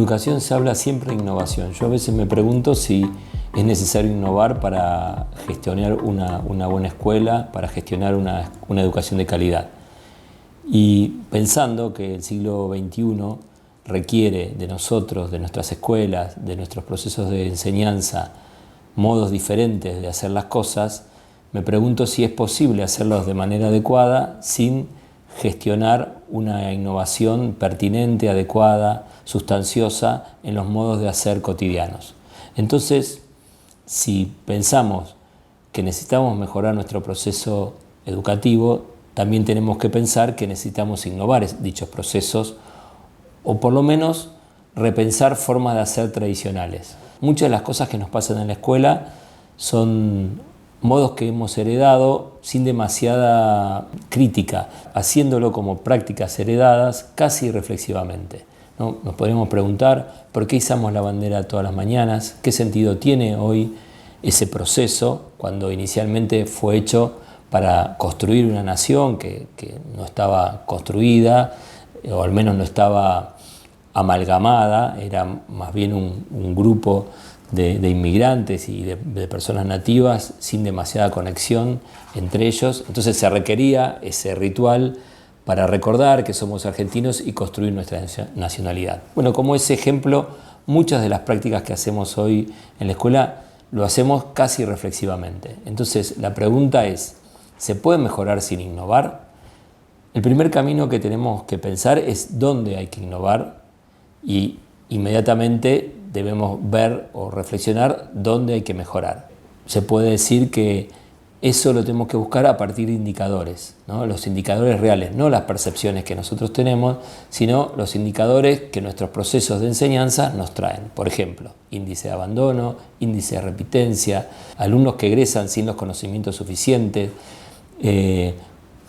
educación se habla siempre de innovación. Yo a veces me pregunto si es necesario innovar para gestionar una buena escuela, para gestionar una educación de calidad. Y pensando que el siglo XXI requiere de nosotros, de nuestras escuelas, de nuestros procesos de enseñanza, modos diferentes de hacer las cosas, me pregunto si es posible hacerlos de manera adecuada sin gestionar una innovación pertinente, adecuada, sustanciosa en los modos de hacer cotidianos. Entonces, si pensamos que necesitamos mejorar nuestro proceso educativo, también tenemos que pensar que necesitamos innovar dichos procesos o por lo menos repensar formas de hacer tradicionales. Muchas de las cosas que nos pasan en la escuela son modos que hemos heredado sin demasiada crítica, haciéndolo como prácticas heredadas casi reflexivamente, ¿no? Nos podríamos preguntar por qué izamos la bandera todas las mañanas, qué sentido tiene hoy ese proceso cuando inicialmente fue hecho para construir una nación que no estaba construida o al menos no estaba amalgamada, era más bien un grupo de inmigrantes y de personas nativas sin demasiada conexión entre ellos. Entonces se requería ese ritual para recordar que somos argentinos y construir nuestra nacionalidad. Bueno, como ese ejemplo, muchas de las prácticas que hacemos hoy en la escuela lo hacemos casi reflexivamente. Entonces la pregunta es, ¿se puede mejorar sin innovar? El primer camino que tenemos que pensar es dónde hay que innovar y inmediatamente debemos ver o reflexionar dónde hay que mejorar. Se puede decir que eso lo tenemos que buscar a partir de indicadores, ¿no? Los indicadores reales, no las percepciones que nosotros tenemos, sino los indicadores que nuestros procesos de enseñanza nos traen. Por ejemplo, índice de abandono, índice de repitencia, alumnos que egresan sin los conocimientos suficientes.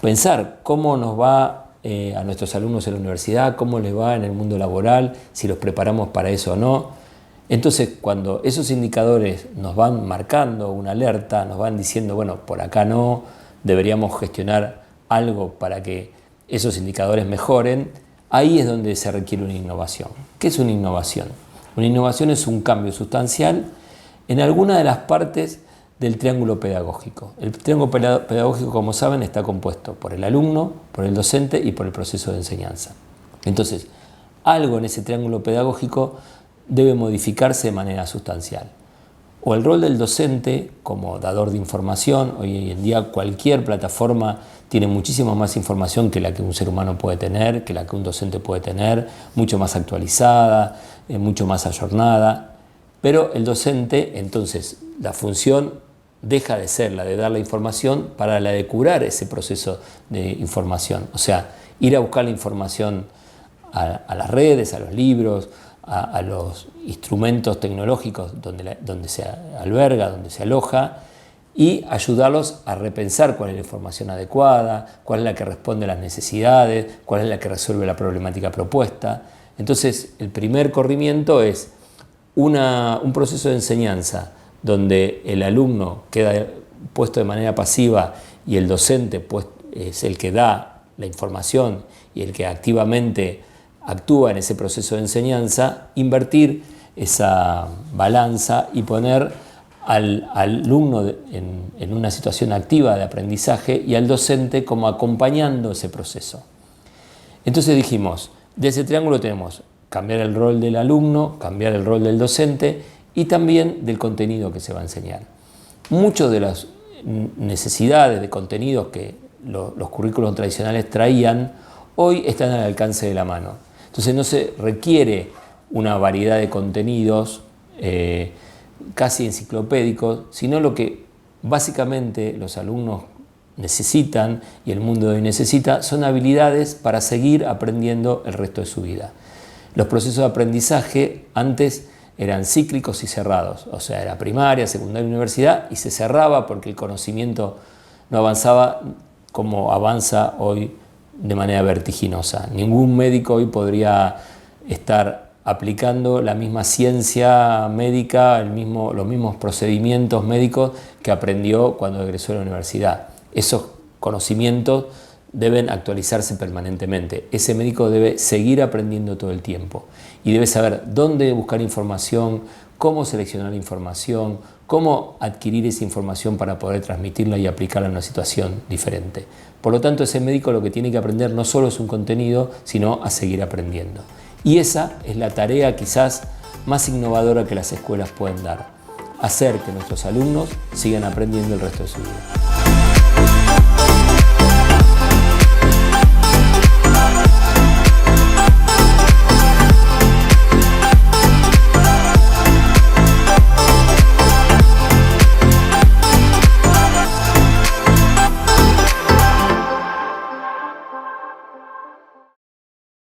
Pensar cómo nos va a nuestros alumnos en la universidad, cómo les va en el mundo laboral, si los preparamos para eso o no. Entonces, cuando esos indicadores nos van marcando una alerta, nos van diciendo, bueno, por acá no, deberíamos gestionar algo para que esos indicadores mejoren, ahí es donde se requiere una innovación. ¿Qué es una innovación? Una innovación es un cambio sustancial en alguna de las partes del triángulo pedagógico. El triángulo pedagógico, como saben, está compuesto por el alumno, por el docente y por el proceso de enseñanza. Entonces, algo en ese triángulo pedagógico debe modificarse de manera sustancial. O el rol del docente como dador de información, hoy en día cualquier plataforma tiene muchísima más información que la que un ser humano puede tener, que la que un docente puede tener, mucho más actualizada, mucho más ayornada, pero el docente, entonces, la función deja de ser la de dar la información para la de curar ese proceso de información, o sea, ir a buscar la información a las redes, a los libros, a los instrumentos tecnológicos donde se alberga, donde se aloja, y ayudarlos a repensar cuál es la información adecuada, cuál es la que responde a las necesidades, cuál es la que resuelve la problemática propuesta. Entonces, el primer corrimiento es un proceso de enseñanza donde el alumno queda puesto de manera pasiva y el docente es el que da la información y el que activamente actúa en ese proceso de enseñanza, invertir esa balanza y poner al alumno en una situación activa de aprendizaje y al docente como acompañando ese proceso. Entonces dijimos, de ese triángulo tenemos cambiar el rol del alumno, cambiar el rol del docente y también del contenido que se va a enseñar. Muchas de las necesidades de contenidos que los currículos tradicionales traían, hoy están al alcance de la mano. Entonces no se requiere una variedad de contenidos casi enciclopédicos, sino lo que básicamente los alumnos necesitan y el mundo de hoy necesita son habilidades para seguir aprendiendo el resto de su vida. Los procesos de aprendizaje antes eran cíclicos y cerrados, o sea, era primaria, secundaria, universidad y se cerraba porque el conocimiento no avanzaba como avanza hoy de manera vertiginosa. Ningún médico hoy podría estar aplicando la misma ciencia médica, los mismos procedimientos médicos que aprendió cuando egresó a la universidad. Esos conocimientos deben actualizarse permanentemente. Ese médico debe seguir aprendiendo todo el tiempo y debe saber dónde buscar información, cómo seleccionar información, cómo adquirir esa información para poder transmitirla y aplicarla en una situación diferente. Por lo tanto, ese médico lo que tiene que aprender no solo es un contenido, sino a seguir aprendiendo. Y esa es la tarea quizás más innovadora que las escuelas pueden dar: hacer que nuestros alumnos sigan aprendiendo el resto de su vida.